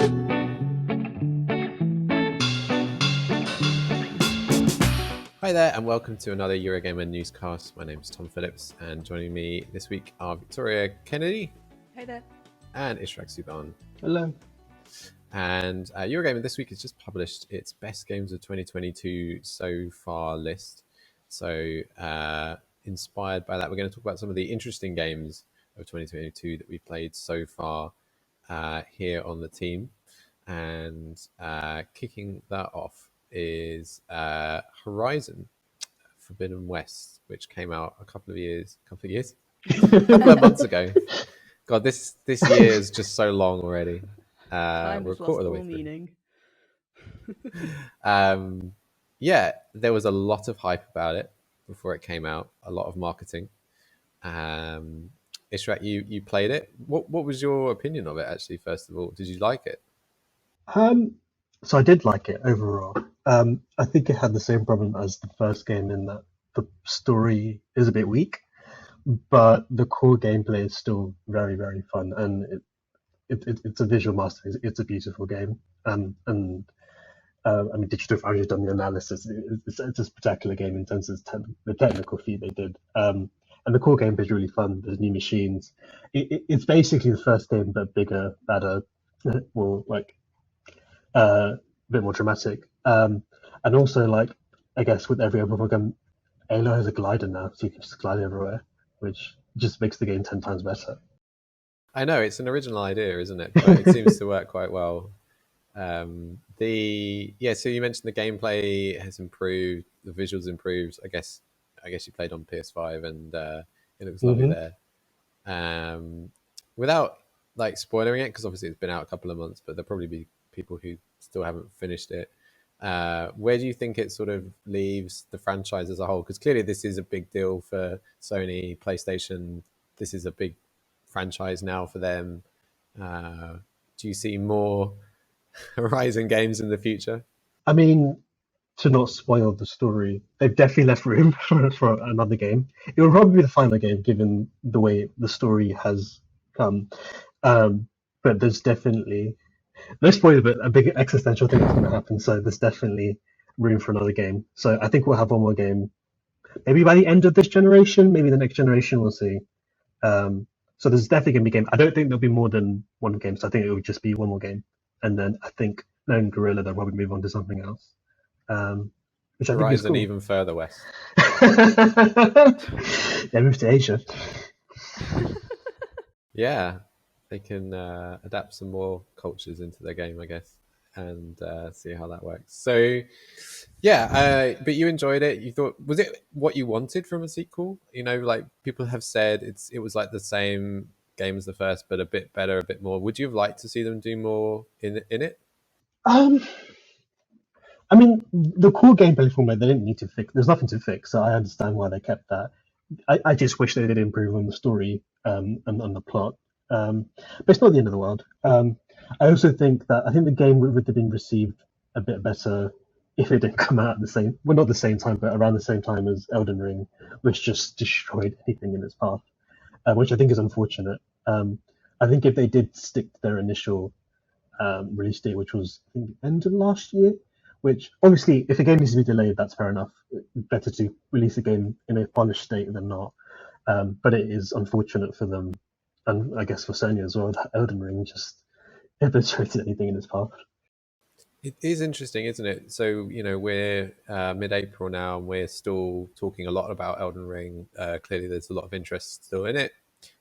Hi there, and welcome to another Eurogamer Newscast. My name is Tom Phillips, and joining me this week are Victoria Kennedy. Hey there. And Ishraq Subhan. Hello. And Eurogamer this week has just published its best games of 2022 so far list. So inspired by that, we're going to talk about some of the interesting games of 2022 that we've played so far here on the team. And kicking that off is Horizon Forbidden West, which came out a couple of months ago. God, this year is just so long already. Time has lost all meaning. Yeah, there was a lot of hype about it before it came out, a lot of marketing. Ishraq, you played it. What was your opinion of it, actually, first of all? Did you like it? So I did like it overall. I think it had the same problem as the first game in that the story is a bit weak, but the core gameplay is still very, very fun, and it's a visual masterpiece. It's a beautiful game, I mean, Digital Foundry has done the analysis. It's a spectacular game in terms of the technical feat they did. And the core gameplay is really fun. There's new machines. It's basically the first game, but bigger, better, a bit more dramatic. And also, I guess with every other program, Aloy has a glider now, so you can just glide everywhere, which just makes the game 10 times better. I know, it's an original idea, isn't it? But it seems to work quite well. So you mentioned the gameplay has improved, the visuals improved. I guess you played on PS5 and it looks lovely there. Without spoiling it, because obviously it's been out a couple of months, but there'll probably be people who still haven't finished it. Where do you think it sort of leaves the franchise as a whole? Because clearly this is a big deal for Sony, PlayStation. This is a big franchise now for them. Do you see more Horizon games in the future? I mean, to not spoil the story, they've definitely left room for another game. It will probably be the final game, given the way the story has come. But there's definitely, let's spoil a big existential thing that's going to happen. So there's definitely room for another game. So I think we'll have one more game, maybe by the end of this generation, maybe the next generation, we'll see. So there's definitely going to be a game. I don't think there'll be more than one game. So I think it will just be one more game. And then I think knowing Guerrilla, they'll probably move on to something else. Which I think is cool. Even further west. Yeah, move to Asia. Yeah, they can adapt some more cultures into their game, I guess, and see how that works. So, yeah, but you enjoyed it. You thought, was it what you wanted from a sequel? People have said it was like the same game as the first, but a bit better, a bit more. Would you have liked to see them do more in it? I mean, the core gameplay format, they didn't need to fix. There's nothing to fix, so I understand why they kept that. I just wish they did improve on the story and on the plot. But it's not the end of the world. I also think the game would have been received a bit better if it didn't come out at not the same time, but around the same time as Elden Ring, which just destroyed anything in its path, which I think is unfortunate. I think if they did stick to their initial release date, which was I think the end of last year, which obviously if a game needs to be delayed, that's fair enough. It's better to release a game in a polished state than not. But it is unfortunate for them, and I guess for Sony as well, that Elden Ring just obliterated anything in its path. It is interesting, isn't it? So, we're mid-April now, and we're still talking a lot about Elden Ring. Clearly, there's a lot of interest still in it.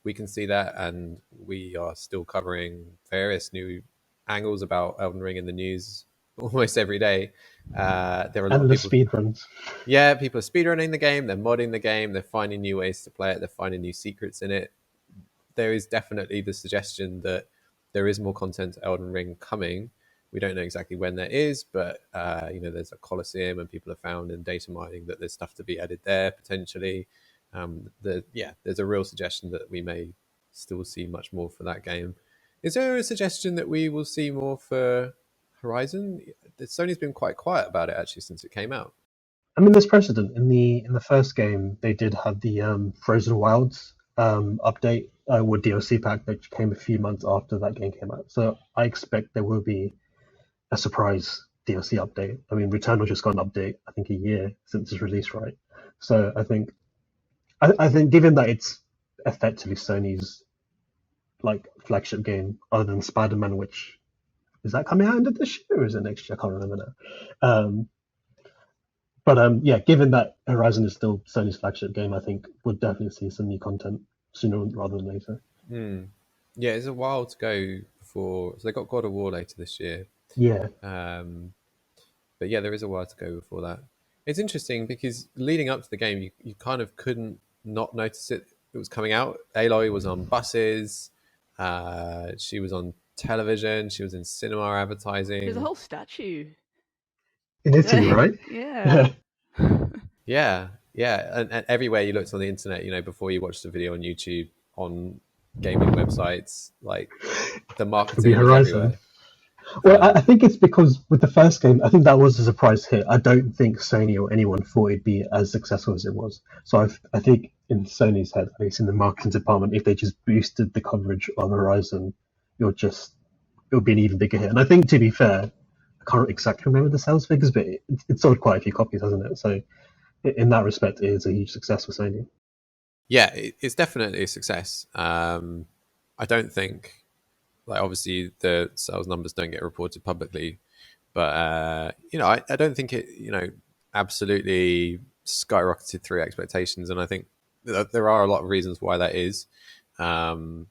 We can see that, and we are still covering various new angles about Elden Ring in the news almost every day. There are a lot of people speedruns. Yeah, people are speedrunning the game, they're modding the game, they're finding new ways to play it, they're finding new secrets in it. There is definitely the suggestion that there is more content to Elden Ring coming. We don't know exactly when that is, but there's a Colosseum, and people have found in data mining that there's stuff to be added there potentially. There's a real suggestion that we may still see much more for that game. Is there a suggestion that we will see more for Horizon? Sony's been quite quiet about it actually since it came out. I mean, there's precedent. In the first game, they did have the Frozen Wilds update, or DLC pack that came a few months after that game came out. So I expect there will be a surprise DLC update. I mean, Returnal just got an update, I think, a year since its release, right? So I think given that it's effectively Sony's like flagship game, other than Spider-Man, which is that coming out end of this year or is it next year? I can't remember now. Yeah, given that Horizon is still Sony's flagship game, I think we'll definitely see some new content sooner rather than later. Yeah, it's a while to go before. So they got God of War later this year. Yeah. But yeah, there is a while to go before that. It's interesting because leading up to the game, you kind of couldn't not notice it. It was coming out. Aloy was on buses. She was on television. She was in cinema advertising. There's a whole statue. In Italy, right? Yeah. Yeah. And everywhere you looked on the internet, before you watched a video on YouTube, on gaming websites, like the marketing was everywhere. Well, I think it's because with the first game, I think that was a surprise hit. I don't think Sony or anyone thought it'd be as successful as it was. So I think in Sony's head, at least in the marketing department, if they just boosted the coverage of Horizon, it would be an even bigger hit. And I think, to be fair, I can't exactly remember the sales figures, but it sold quite a few copies, hasn't it? So in that respect, it is a huge success for Sony. Yeah, it's definitely a success. I don't think, like, obviously the sales numbers don't get reported publicly, but I don't think it absolutely skyrocketed through expectations, and I think there are a lot of reasons why that is. Elden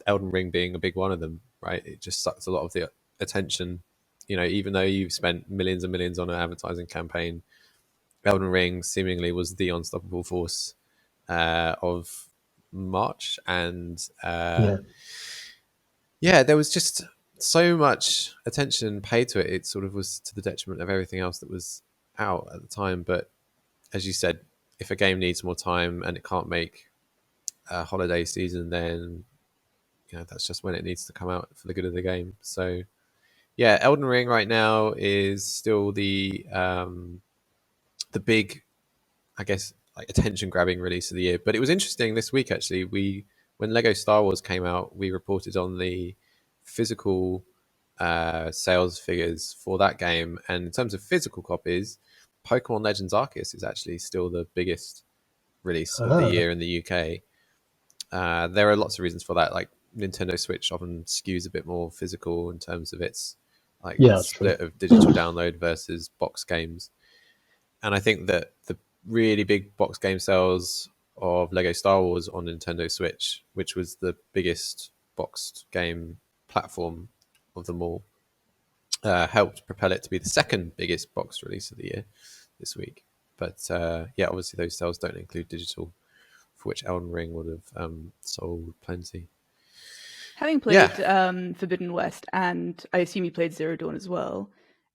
Ring being a big one of them, right? It just sucks a lot of the attention. Even though you've spent millions and millions on an advertising campaign, Elden Ring seemingly was the unstoppable force of March, and there was just so much attention paid to it. It sort of was to the detriment of everything else that was out at the time. But as you said, if a game needs more time and it can't make a holiday season, then that's just when it needs to come out for the good of the game. So yeah, Elden Ring right now is still the big, I guess, like attention grabbing release of the year. But it was interesting this week actually. When Lego Star Wars came out, we reported on the physical sales figures for that game, and in terms of physical copies, Pokemon Legends Arceus is actually still the biggest release of the year in the UK. There are lots of reasons for that. Like Nintendo Switch often skews a bit more physical in terms of its split of digital download versus box games. And I think that the really big box game sales of Lego Star Wars on Nintendo Switch, which was the biggest boxed game platform of them all, helped propel it to be the second biggest box release of the year this week. But obviously those sales don't include digital, for which Elden Ring would have sold plenty. Having played Forbidden West, and I assume you played Zero Dawn as well,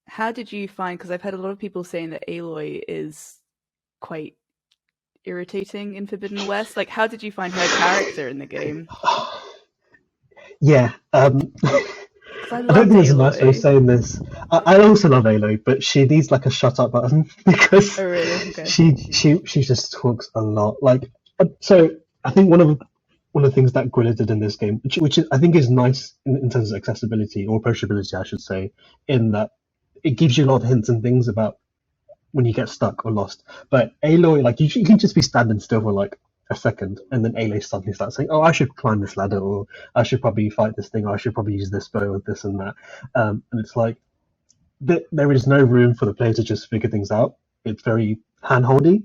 how did you find, because I've had a lot of people saying that Aloy is quite irritating in Forbidden West. Like, how did you find her character in the game? Yeah. I don't think there's a nice way of saying this. I also love Aloy, but she needs like a shut up button because she just talks a lot. Like, so I think one of the things that Guerrilla did in this game, which I think is nice in terms of accessibility or approachability, I should say, in that it gives you a lot of hints and things about when you get stuck or lost. But Aloy, like, you can just be standing still for like a second, and then Aloy suddenly starts saying, "Oh, I should climb this ladder, or I should probably fight this thing, or I should probably use this bow, or this and that." And it's like there is no room for the player to just figure things out. It's very handholdy,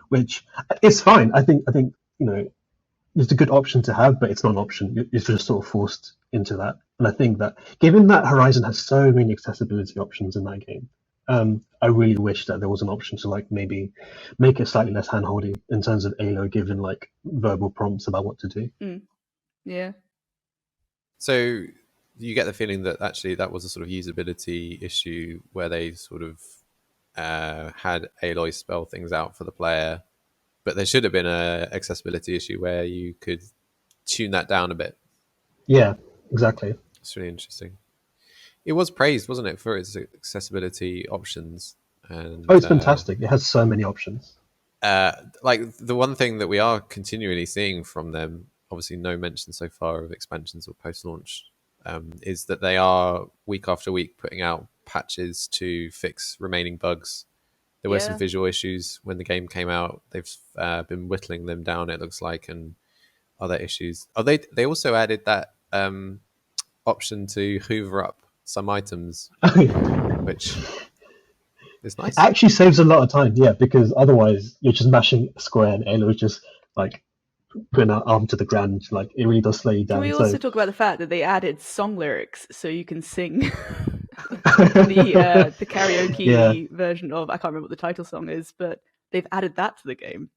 which is fine. I think it's a good option to have, but it's not an option. You're just sort of forced into that. And I think that given that Horizon has so many accessibility options in that game, I really wish that there was an option to like maybe make it slightly less handholdy in terms of Aloy given like verbal prompts about what to do. Yeah. So you get the feeling that actually that was a sort of usability issue where they sort of had Aloy spell things out for the player, but there should have been a accessibility issue where you could tune that down a bit. Yeah, exactly. It's really interesting. It was praised, wasn't it, for its accessibility options? And it's fantastic. It has so many options. Like the one thing that we are continually seeing from them obviously no mention so far of expansions or post-launch, is that they are week after week putting out patches to fix remaining bugs. There were some visual issues when the game came out. They've been whittling them down, it looks like, and other issues. Oh, they also added that option to hoover up some items, which is nice. It actually saves a lot of time, yeah, because otherwise you're just mashing square and Aloy is just like putting our arm to the ground. Like, it really does slow you down. Can we also talk about the fact that they added song lyrics so you can sing the karaoke version of, I can't remember what the title song is, but they've added that to the game.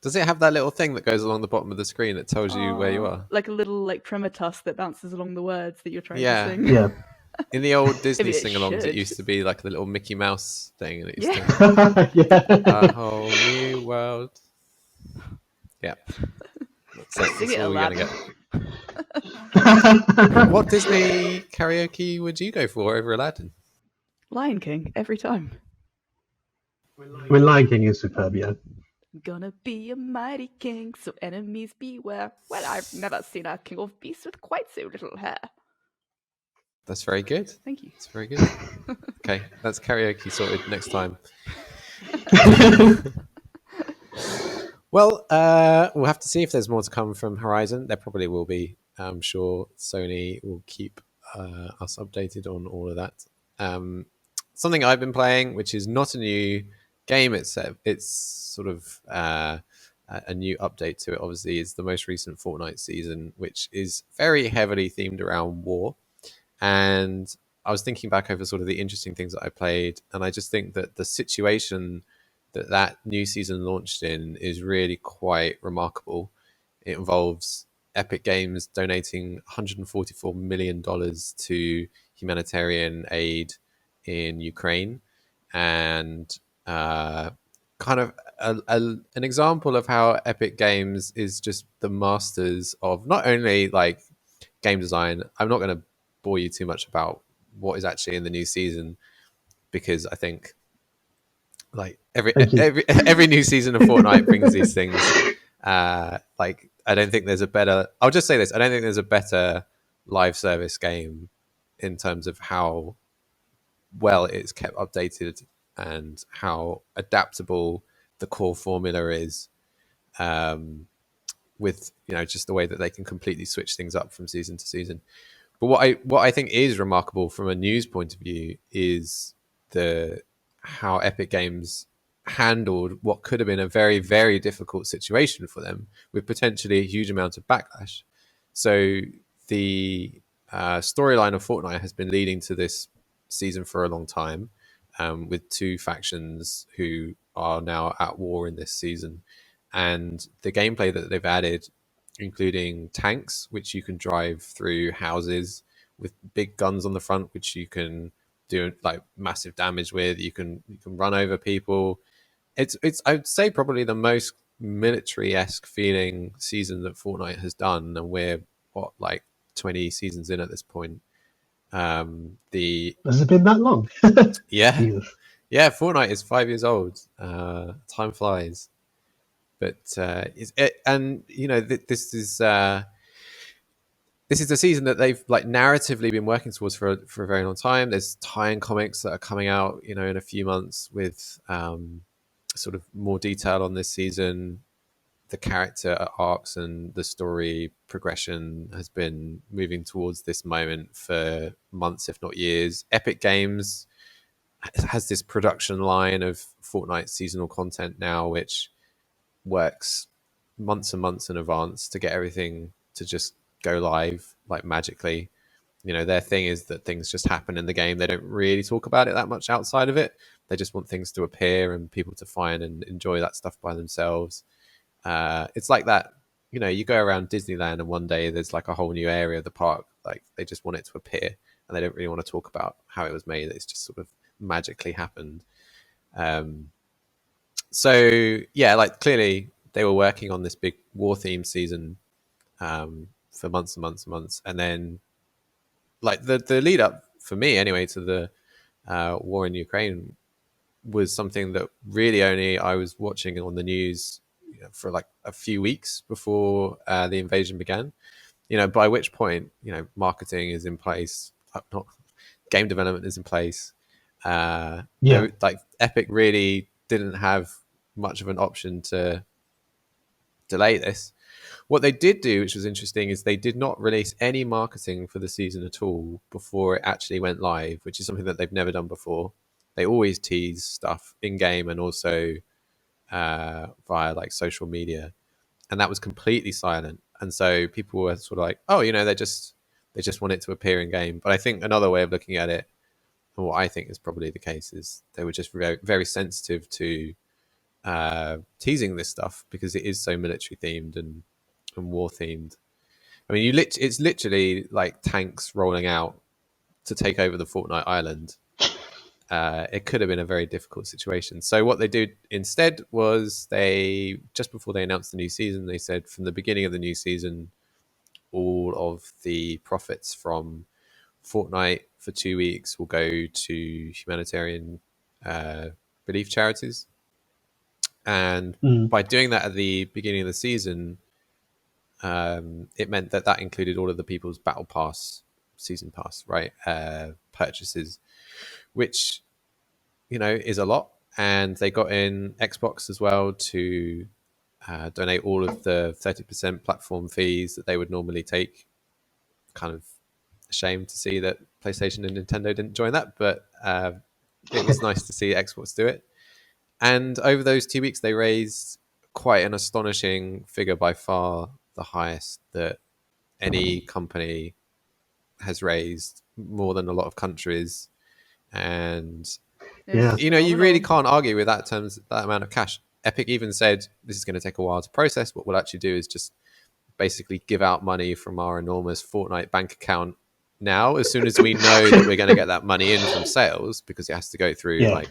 Does it have that little thing that goes along the bottom of the screen that tells you where you are? Like a little Prematus that bounces along the words that you're trying to sing. Yeah. In the old Disney sing-alongs, it used to be like the little Mickey Mouse thing. And it used to a whole new world. Yeah. That's Sing it, all we're going to get. What Disney karaoke would you go for over Aladdin? Lion King, every time. When Lion King is superb, yeah. Gonna be a mighty king, so enemies beware. Well, I've never seen a king of beasts with quite so little hair. That's very good. Thank you. That's very good. Okay, that's karaoke sorted next time. Well, we'll have to see if there's more to come from Horizon. There probably will be. I'm sure Sony will keep us updated on all of that. Something I've been playing, which is not a new game, it's sort of a new update to it, obviously, is the most recent Fortnite season, which is very heavily themed around war. And I was thinking back over sort of the interesting things that I played, and I just think that the situation that new season launched in is really quite remarkable. It involves Epic Games donating $144 million to humanitarian aid in Ukraine, and kind of an example of how Epic Games is just the masters of not only like game design. I'm not going to bore you too much about what is actually in the new season, because I think like every new season of Fortnite brings these things. Like, I don't think there's a better. I'll just say this: I don't think there's a better live service game in terms of how well it's kept updated and how adaptable the core formula is. With just the way that they can completely switch things up from season to season. But what I think is remarkable from a news point of view is how Epic Games handled what could have been a very, very difficult situation for them, with potentially a huge amount of backlash. So the storyline of Fortnite has been leading to this season for a long time, with two factions who are now at war in this season. And the gameplay that they've added, including tanks, which you can drive through houses with big guns on the front, which you can do like massive damage with. You can run over people. It's I would say probably the most military-esque feeling season that Fortnite has done, and we're like 20 seasons in at this point. Has it been that long? Yeah. Jesus. Yeah, Fortnite is 5 years old. Time flies. But this is the season that they've like narratively been working towards for a very long time. There's tie-in comics that are coming out, in a few months with sort of more detail on this season. The character arcs and the story progression has been moving towards this moment for months, if not years. Epic Games has this production line of Fortnite seasonal content now, which works months and months in advance to get everything to just go live like magically. Their thing is that things just happen in the game. They don't really talk about it that much outside of it. They just want things to appear and people to find and enjoy that stuff by themselves. It's like that, you go around Disneyland and one day there's like a whole new area of the park. Like, they just want it to appear and they don't really want to talk about how it was made. It's just sort of magically happened. So yeah, like clearly they were working on this big war theme season for months and months and months, and then like the lead up for me anyway to the war in Ukraine was something that really only I was watching on the news for like a few weeks before the invasion began. By which point, marketing is in place, not game development is in place. Like Epic really didn't have much of an option to delay this. What they did do, which was interesting, is they did not release any marketing for the season at all before it actually went live, which is something that they've never done before. They always tease stuff in game and also via like social media, and that was completely silent. And so people were sort of like, oh, they just want it to appear in game. But I think another way of looking at it, and what I think is probably the case, is they were just very, very sensitive to teasing this stuff because it is so military themed and war themed. I mean, it's literally like tanks rolling out to take over the Fortnite island. It could have been a very difficult situation. So what they did instead was just before they announced the new season, they said from the beginning of the new season, all of the profits from Fortnite for 2 weeks will go to humanitarian relief charities. And by doing that at the beginning of the season, it meant that included all of the people's battle pass, season pass, right, purchases, which is a lot. And they got in Xbox as well to donate all of the 30% platform fees that they would normally take. Kind of ashamed to see that PlayStation and Nintendo didn't join that, but it was nice to see Xbox do it. And over those 2 weeks, they raised quite an astonishing figure, by far the highest that any company has raised, more than a lot of countries. And you really can't argue with that amount of cash. Epic even said this is going to take a while to process. What we'll actually do is just basically give out money from our enormous Fortnite bank account now, as soon as we know that we're going to get that money in from sales, because it has to go through like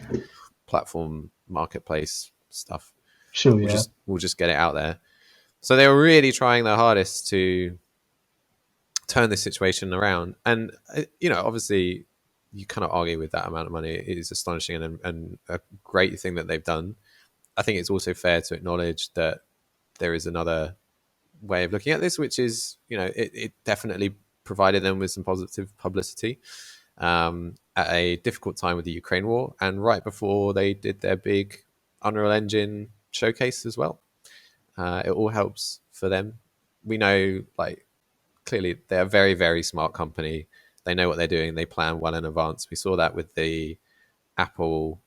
platform marketplace stuff. Sure, we'll just get it out there. So they were really trying their hardest to turn this situation around. And obviously you cannot argue with that amount of money. It is astonishing and a great thing that they've done. I think it's also fair to acknowledge that there is another way of looking at this, which is, it definitely provided them with some positive publicity at a difficult time with the Ukraine war, and right before they did their big Unreal Engine showcase as well. It all helps for them. We know, like, clearly they're a very, very smart company. They know what they're doing. They plan well in advance. We saw that with the Apple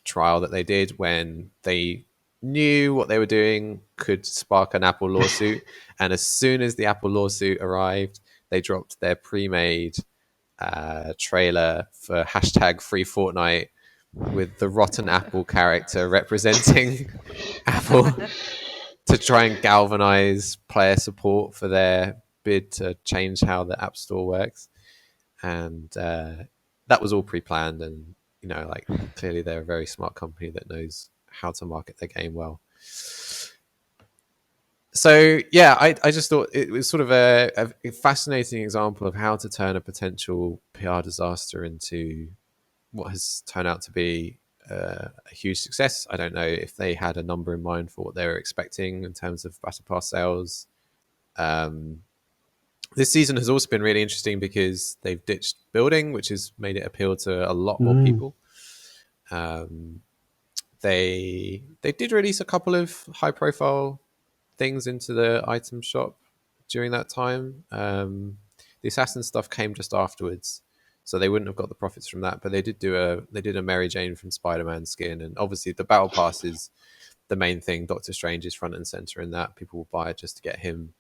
trial that they did, when they knew what they were doing could spark an Apple lawsuit. And as soon as the Apple lawsuit arrived, they dropped their pre-made trailer for hashtag Free Fortnite with the rotten Apple character representing Apple to try and galvanize player support for their bid to change how the App Store works. And that was all pre-planned, and clearly they're a very smart company that knows how to market their game well. So yeah, I just thought it was sort of a fascinating example of how to turn a potential PR disaster into what has turned out to be a huge success. I don't know if they had a number in mind for what they were expecting in terms of Battle Pass sales. This season has also been really interesting because they've ditched building, which has made it appeal to a lot more people. They did release a couple of high-profile things into the item shop during that time. The assassin stuff came just afterwards, so they wouldn't have got the profits from that. But they did a Mary Jane from Spider-Man skin, and obviously the battle pass is the main thing. Doctor Strange is front and center in that. People will buy it just to get him.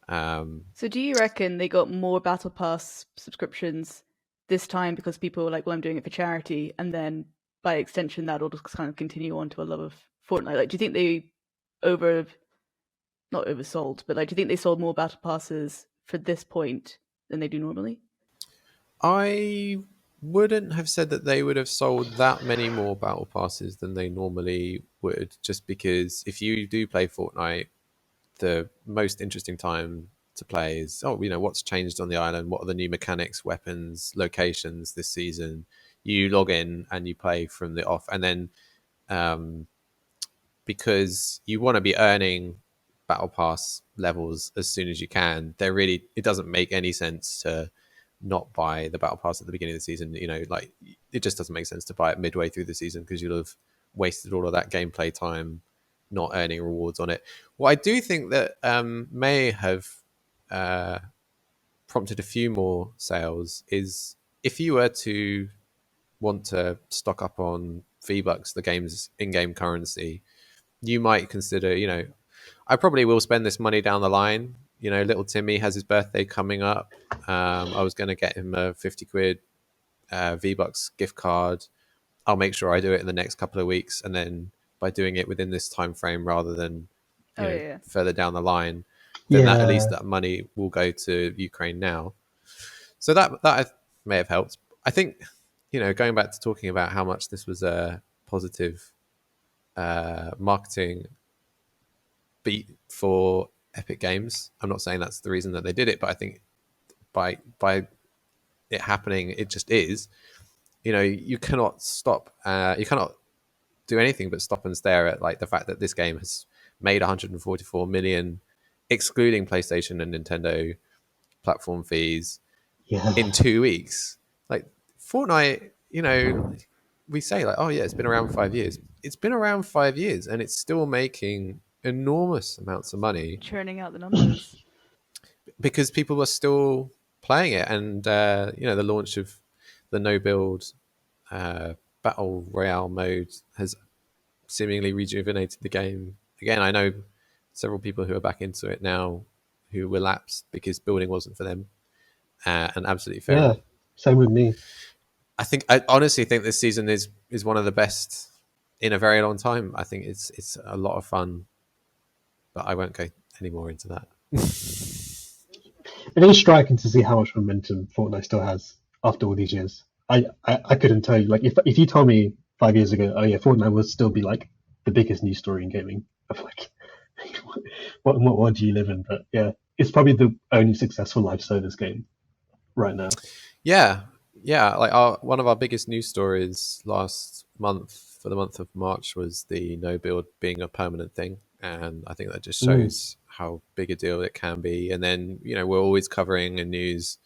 So do you reckon they got more battle pass subscriptions this time because people were like, well, I'm doing it for charity, and then by extension that will just kind of continue on to a love of Fortnite? Like, do you think they not oversold, but like, do you think they sold more battle passes for this point than they do normally? I wouldn't have said that they would have sold that many more battle passes than they normally would, just because if you do play Fortnite, the most interesting time to play is, what's changed on the island? What are the new mechanics, weapons, locations this season? You log in and you play from the off. And then because you want to be earning battle pass levels as soon as you can. It doesn't make any sense to not buy the battle pass at the beginning of the season. Like, it just doesn't make sense to buy it midway through the season, because you'll have wasted all of that gameplay time not earning rewards on it. What I do think that may have prompted a few more sales is, if you were to want to stock up on V-Bucks, the game's in-game currency, you might consider, I probably will spend this money down the line. Little Timmy has his birthday coming up. I was going to get him a 50 quid V-Bucks gift card. I'll make sure I do it in the next couple of weeks. And then by doing it within this time frame rather than further down the line, then at least that money will go to Ukraine now. So that may have helped. I think, going back to talking about how much this was a positive marketing beat for Epic Games, I'm not saying that's the reason that they did it, but I think by it happening, it just is. You cannot stop. You cannot do anything but stop and stare at, like, the fact that this game has made 144 million, excluding PlayStation and Nintendo platform fees, in 2 weeks. Like, Fortnite, we say, like, oh yeah, it's been around 5 years. It's been around 5 years, and it's still making enormous amounts of money, churning out the numbers, because people are still playing it. And the launch of the no build battle royale mode has seemingly rejuvenated the game again. I know several people who are back into it now who were lapsed because building wasn't for them, and absolutely fair. Yeah, same with me. I honestly think this season is one of the best in a very long time. I think it's a lot of fun, but I won't go any more into that. It is striking to see how much momentum Fortnite still has after all these years. I couldn't tell you, like, if you told me 5 years ago, oh yeah, Fortnite would still be like the biggest news story in gaming, I'm like, what world do you live in? But yeah, it's probably the only successful live service game right now. Yeah. Like, one of our biggest news stories last month, for the month of March, was the no build being a permanent thing, and I think that just shows how big a deal it can be. And then we're always covering in news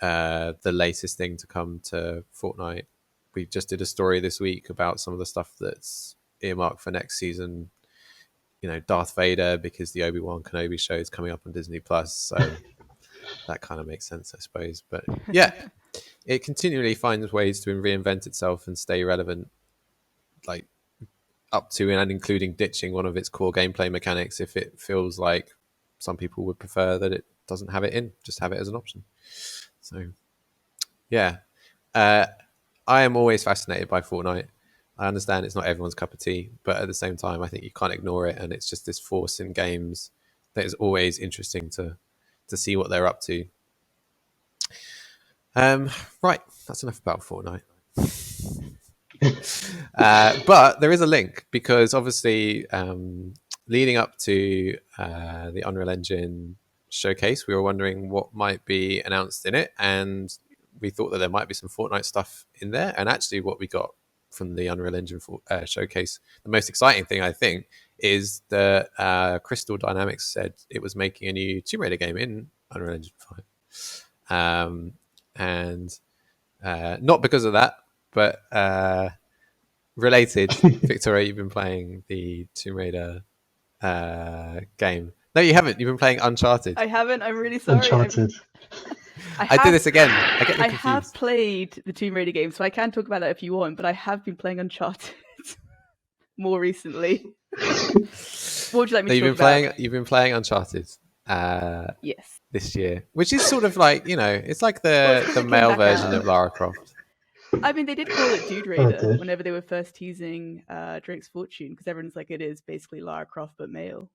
the latest thing to come to Fortnite. We just did a story this week about some of the stuff that's earmarked for next season. Darth Vader, because the Obi-Wan Kenobi show is coming up on Disney Plus, so that kind of makes sense, I suppose. But yeah, it continually finds ways to reinvent itself and stay relevant, like up to and including ditching one of its core gameplay mechanics if it feels like some people would prefer that it doesn't have it in, just have it as an option. So yeah, I am always fascinated by Fortnite. I understand it's not everyone's cup of tea, but at the same time, I think you can't ignore it, and it's just this force in games that is always interesting to see what they're up to. Right, that's enough about Fortnite. But there is a link, because obviously leading up to the Unreal Engine showcase, we were wondering what might be announced in it, and we thought that there might be some Fortnite stuff in there. And actually what we got from the Unreal Engine showcase, the most exciting thing, I think, is that Crystal Dynamics said it was making a new Tomb Raider game in Unreal Engine 5. And not because of that, but related. Victoria, you've been playing the Tomb Raider game. No, you haven't. You've been playing Uncharted. I haven't. I'm really sorry. Uncharted. I do this again. I get them confused. I have played the Tomb Raider game, so I can talk about that if you want, but I have been playing Uncharted more recently. What would you like me to talk about? You've been playing Uncharted yes. this year, which is sort of like, it's like the male version of Lara Croft. I mean, they did call it Dude Raider whenever they were first teasing Drake's Fortune, because everyone's like, it is basally Lara Croft but male.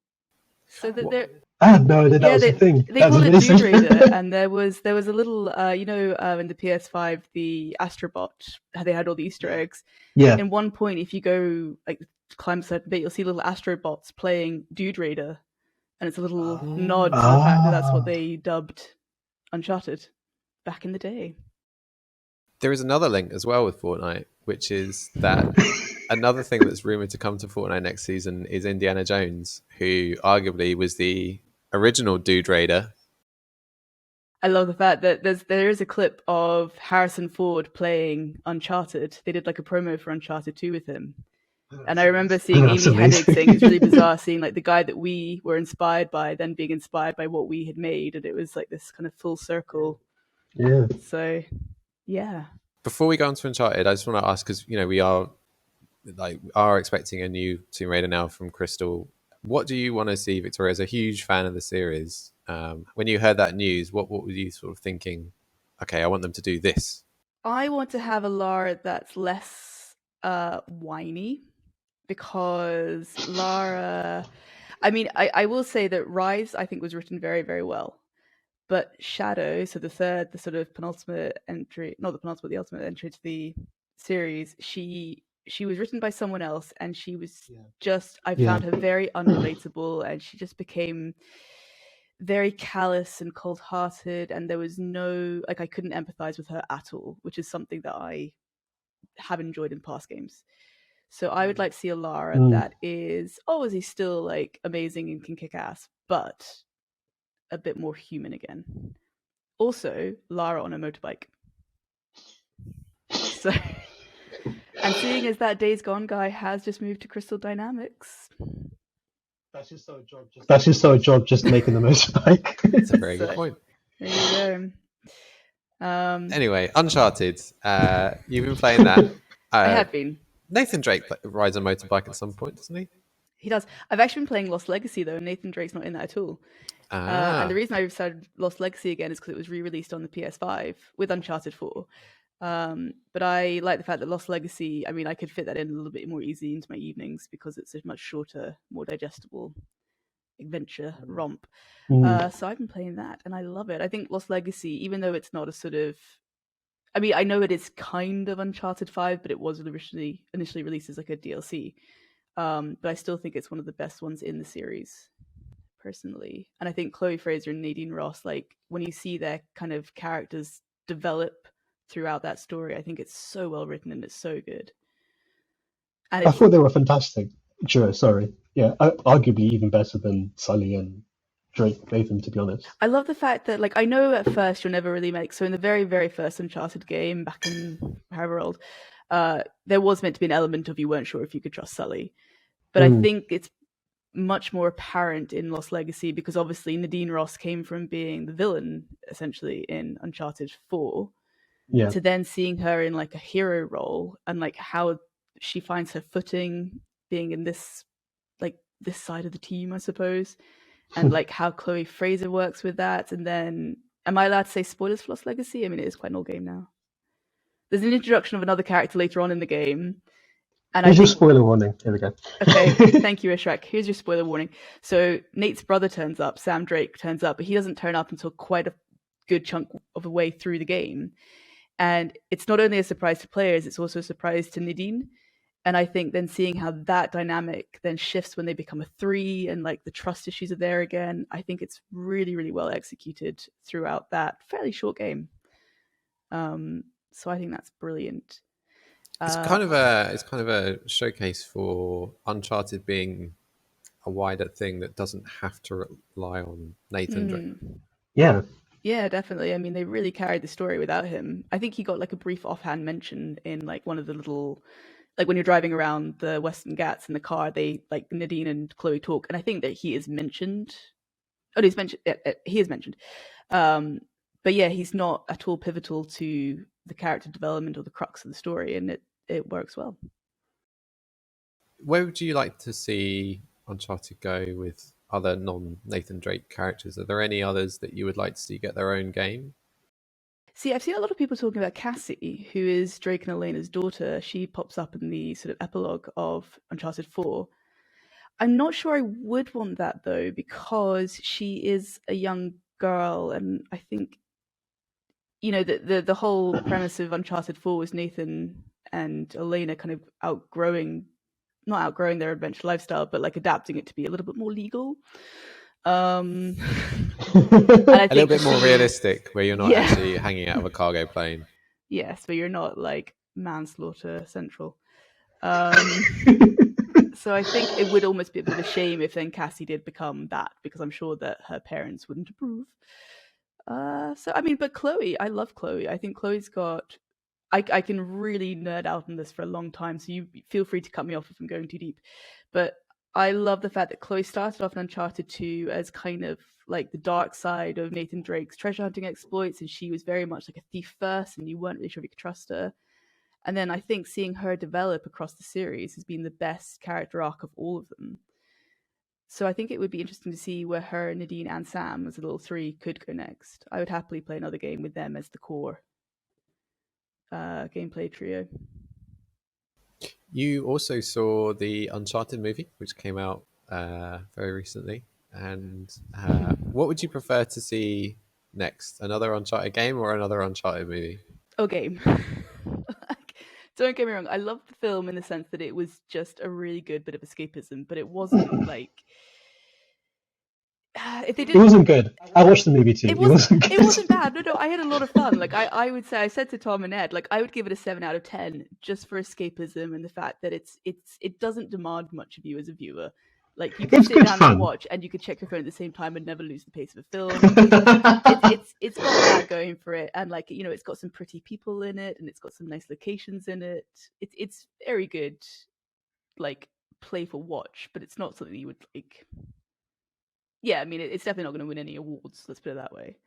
So that they're... I had no idea that was a thing. They called it Dude Raider, and there was a little, in the PS5, the Astrobot, how they had all the Easter eggs. Yeah. In one point, if you go climb a certain bit, you'll see little Astrobots playing Dude Raider, and it's a little nod to the fact that that's what they dubbed Uncharted back in the day. There is another link as well with Fortnite, which is that another thing that's rumored to come to Fortnite next season is Indiana Jones, who arguably was the original Dude Raider. I love the fact that there is a clip of Harrison Ford playing Uncharted. They did like a promo for Uncharted 2 with him. And I remember seeing Amy Hennig saying it's really bizarre seeing like the guy that we were inspired by then being inspired by what we had made, and it was like this kind of full circle. Yeah. So, yeah. Before we go on to Uncharted, I just want to ask, because we are expecting a new Tomb Raider now from Crystal. What do you want to see, Victoria, as a huge fan of the series? When you heard that news, what were you sort of thinking? Okay, I want them to do this. I want to have a Lara that's less whiny, because Lara, I mean, I will say that Rise, I think, was written very, very well. But Shadow, so the sort of penultimate entry, not the penultimate, the ultimate entry to the series, she was written by someone else, and she was I found her very unrelatable, and she just became very callous and cold-hearted, and there was no, like, I couldn't empathize with her at all, which is something that I have enjoyed in past games. So I would like to see a Lara that is obviously still like amazing and can kick ass, but a bit more human again. Also, Lara on a motorbike. So, and seeing as that Days Gone guy has just moved to Crystal Dynamics, that's just so a job just making the motorbike. That's a very good point. There you go. Anyway, Uncharted. You've been playing that. I have been. Nathan Drake rides a motorbike at some point, doesn't he? He does. I've actually been playing Lost Legacy, though, and Nathan Drake's not in that at all. And the reason I started Lost Legacy again is because it was re-released on the PS5 with Uncharted 4. But I like the fact that Lost Legacy, I mean, I could fit that in a little bit more easily into my evenings because it's a much shorter, more digestible adventure romp. So I've been playing that, and I love it. I think Lost Legacy, even though it's not a sort of, I mean, I know it is kind of Uncharted 5, but it was initially released as like a DLC. But I still think it's one of the best ones in the series, personally. And I think Chloe Fraser and Nadine Ross, like, when you see their kind of characters develop throughout that story, I think it's so well written and it's so good. And I thought they were fantastic. Sure, sorry. Yeah, arguably even better than Sully and Drake Nathan, to be honest. I love the fact that, like, I know at first you'll never really make, so in the very, very first Uncharted game, back in however old, there was meant to be an element of you weren't sure if you could trust Sully. But I think it's much more apparent in Lost Legacy because obviously Nadine Ross came from being the villain, essentially, in Uncharted 4, to then seeing her in, like, a hero role and, like, how she finds her footing being in this, like, this side of the team, I suppose. And like how Chloe Fraser works with that. And then, am I allowed to say spoilers for Lost Legacy? I mean, it is quite an old game now. There's an introduction of another character later on in the game. And Here's your spoiler warning. Here we go. Okay, thank you, Ishraq. Here's your spoiler warning. So Nate's brother turns up, Sam Drake turns up, but he doesn't turn up until quite a good chunk of the way through the game. And it's not only a surprise to players, it's also a surprise to Nadine. And I think then seeing how that dynamic then shifts when they become a 3 and like the trust issues are there again, I think it's really, really well executed throughout that fairly short game. So I think that's brilliant. It's kind of a showcase for Uncharted being a wider thing that doesn't have to rely on Nathan Drake. Yeah, definitely. I mean, they really carried the story without him. I think he got like a brief offhand mention in like one of the little, like when you're driving around the Western Ghats in the car, they like Nadine and Chloe talk, and I think that he is mentioned. Oh, he's mentioned. He is mentioned. But yeah, he's not at all pivotal to the character development or the crux of the story, and it works well. Where would you like to see Uncharted go with other non-Nathan Drake characters? Are there any others that you would like to see get their own game? See, I've seen a lot of people talking about Cassie, who is Drake and Elena's daughter. She pops up in the sort of epilogue of Uncharted 4. I'm not sure I would want that, though, because she is a young girl, and I think, you know, the whole premise of Uncharted 4 was Nathan and Elena kind of not outgrowing their adventure lifestyle, but like adapting it to be a little bit more legal. And I think a little bit more realistic, where you're not actually hanging out of a cargo plane. Yes, but you're not like manslaughter central. So I think it would almost be a bit of a shame if then Cassie did become that, because I'm sure that her parents wouldn't approve. So I mean, but Chloe, I love Chloe. I think Chloe's got. I can really nerd out on this for a long time, so you feel free to cut me off if I'm going too deep. But I love the fact that Chloe started off in Uncharted 2 as kind of like the dark side of Nathan Drake's treasure hunting exploits, and she was very much like a thief first, and you weren't really sure if you could trust her. And then I think seeing her develop across the series has been the best character arc of all of them. So I think it would be interesting to see where her, Nadine, and Sam, as a little three, could go next. I would happily play another game with them as the core gameplay trio. You also saw the Uncharted movie, which came out very recently. And what would you prefer to see next? Another Uncharted game or another Uncharted movie? Oh, game. Don't get me wrong, I love the film in the sense that it was just a really good bit of escapism, but it wasn't like if they did. It wasn't good. I watched the movie too. It wasn't good. It wasn't bad. No, I had a lot of fun. Like I would say, I said to Tom and Ed, like I would give it a 7 out of 10 just for escapism and the fact that it doesn't demand much of you as a viewer. Like you can sit down and watch, and you could check your phone at the same time and never lose the pace of a film. It's got that going for it, and like it's got some pretty people in it, and it's got some nice locations in it. It's very good, like playful watch, but it's not something you would like. Yeah, I mean, it's definitely not going to win any awards. Let's put it that way.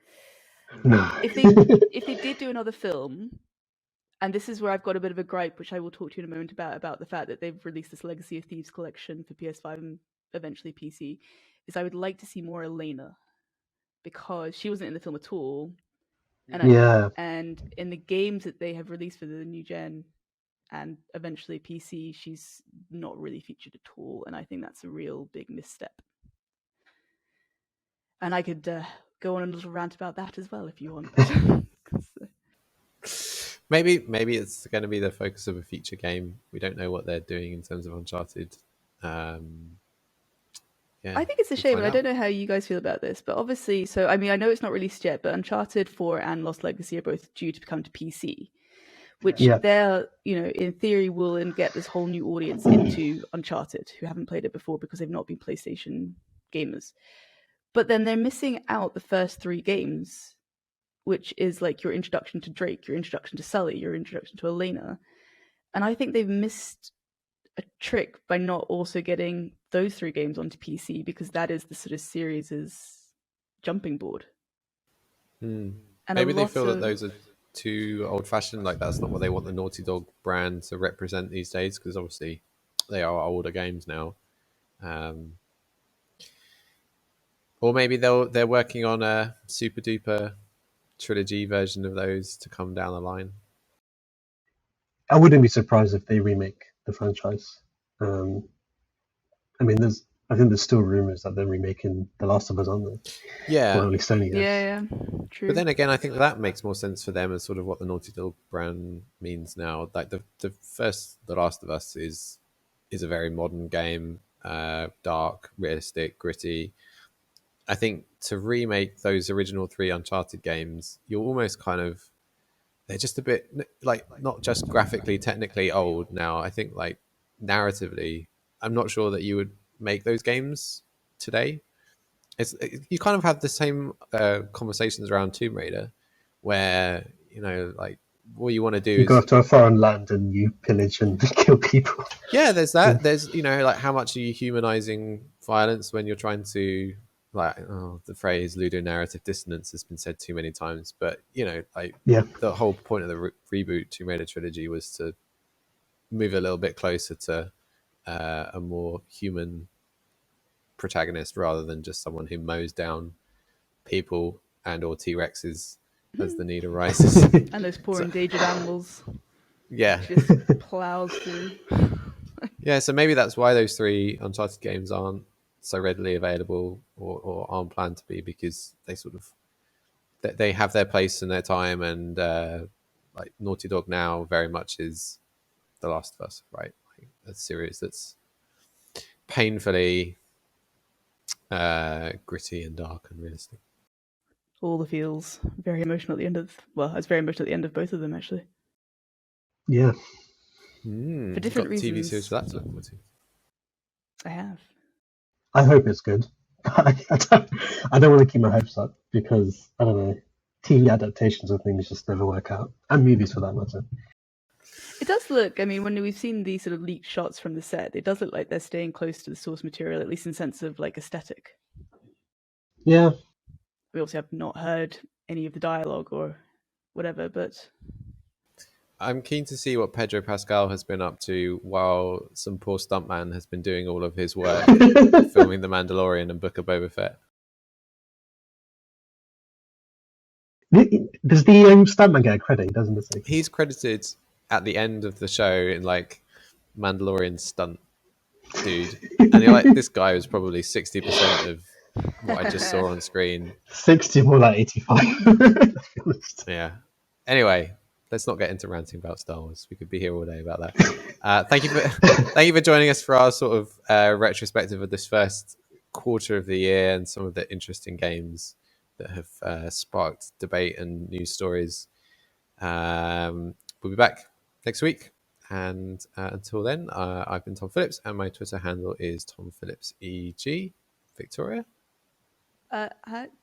No. If they did do another film, and this is where I've got a bit of a gripe, which I will talk to you in a moment about the fact that they've released this Legacy of Thieves collection for PS5 and eventually PC, is I would like to see more Elena, because she wasn't in the film at all. And in the games that they have released for the new gen and eventually PC, she's not really featured at all, and I think that's a real big misstep. And I could go on a little rant about that as well if you want. Maybe it's going to be the focus of a future game. We don't know what they're doing in terms of Uncharted. I think it's a shame, and I don't know how you guys feel about this, but obviously, so I mean, I know it's not released yet, but Uncharted 4 and Lost Legacy are both due to come to PC, which they're, in theory, will get this whole new audience into Uncharted who haven't played it before because they've not been PlayStation gamers. But then they're missing out the first 3 games, which is like your introduction to Drake, your introduction to Sully, your introduction to Elena. And I think they've missed a trick by not also getting those 3 games onto PC, because that is the sort of series' jumping board. And maybe they feel that those are too old-fashioned, like that's not what they want the Naughty Dog brand to represent these days, because obviously they are older games now. Or maybe they're working on a super duper trilogy version of those to come down the line. I wouldn't be surprised if they remake the franchise. I mean, I think there's still rumors that they're remaking The Last of Us, aren't they? Yeah. Well, at least Sony is. Yeah, true. But then again, I think that makes more sense for them as sort of what the Naughty Dog brand means now. Like the first The Last of Us is a very modern game, dark, realistic, gritty. I think to remake those original 3 Uncharted games, you're almost they're just a bit like not just graphically, technically old now. I think like narratively, I'm not sure that you would make those games today. You kind of have the same conversations around Tomb Raider, where like what you want to do is go off to a foreign land and you pillage and kill people. Yeah, there's that. There's like how much are you humanizing violence when you're trying to the phrase ludonarrative dissonance has been said too many times, but the whole point of the reboot Tomb Raider trilogy was to move a little bit closer to a more human protagonist rather than just someone who mows down people and or T-Rexes as the need arises. And those poor endangered animals. Yeah. Just plows through. Yeah, so maybe that's why those 3 Uncharted games aren't so readily available or aren't planned to be, because they sort of they have their place and their time, and like Naughty Dog now very much is The Last of Us, right? Like a series that's painfully gritty and dark and realistic. All the feels. Very emotional at the end of. Well, I was very emotional at the end of both of them, actually. Yeah. for different got TV reasons. series for that to look forward to. I have. I hope it's good. I don't want to keep my hopes up because I don't know. TV adaptations of things just never work out, and movies for that matter. It does look. I mean, when we've seen these sort of leaked shots from the set, it does look like they're staying close to the source material, at least in sense of like aesthetic. Yeah. We also have not heard any of the dialogue or whatever, but I'm keen to see what Pedro Pascal has been up to while some poor stuntman has been doing all of his work filming The Mandalorian and Book of Boba Fett. Does the stuntman get a credit? Doesn't it? He's credited at the end of the show in like Mandalorian stunt dude, and you're like, this guy was probably 60% of what I just saw on screen. 60, more like 85. Yeah. Anyway, let's not get into ranting about Star Wars. We could be here all day about that. Thank you for joining us for our sort of retrospective of this first quarter of the year and some of the interesting games that have sparked debate and news stories. We'll be back next week. And until then, I've been Tom Phillips, and my Twitter handle is TomPhillipsEG. Victoria?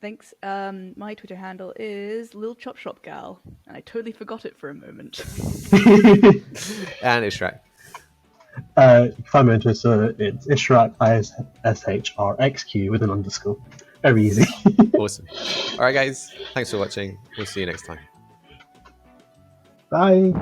Thanks. My Twitter handle is Lil Chop Shop Gal, and I totally forgot it for a moment. And Ishraq. Find me on Twitter, it's Ishraq, ISHRXQ with an underscore. Very easy. Awesome. All right, guys. Thanks for watching. We'll see you next time. Bye.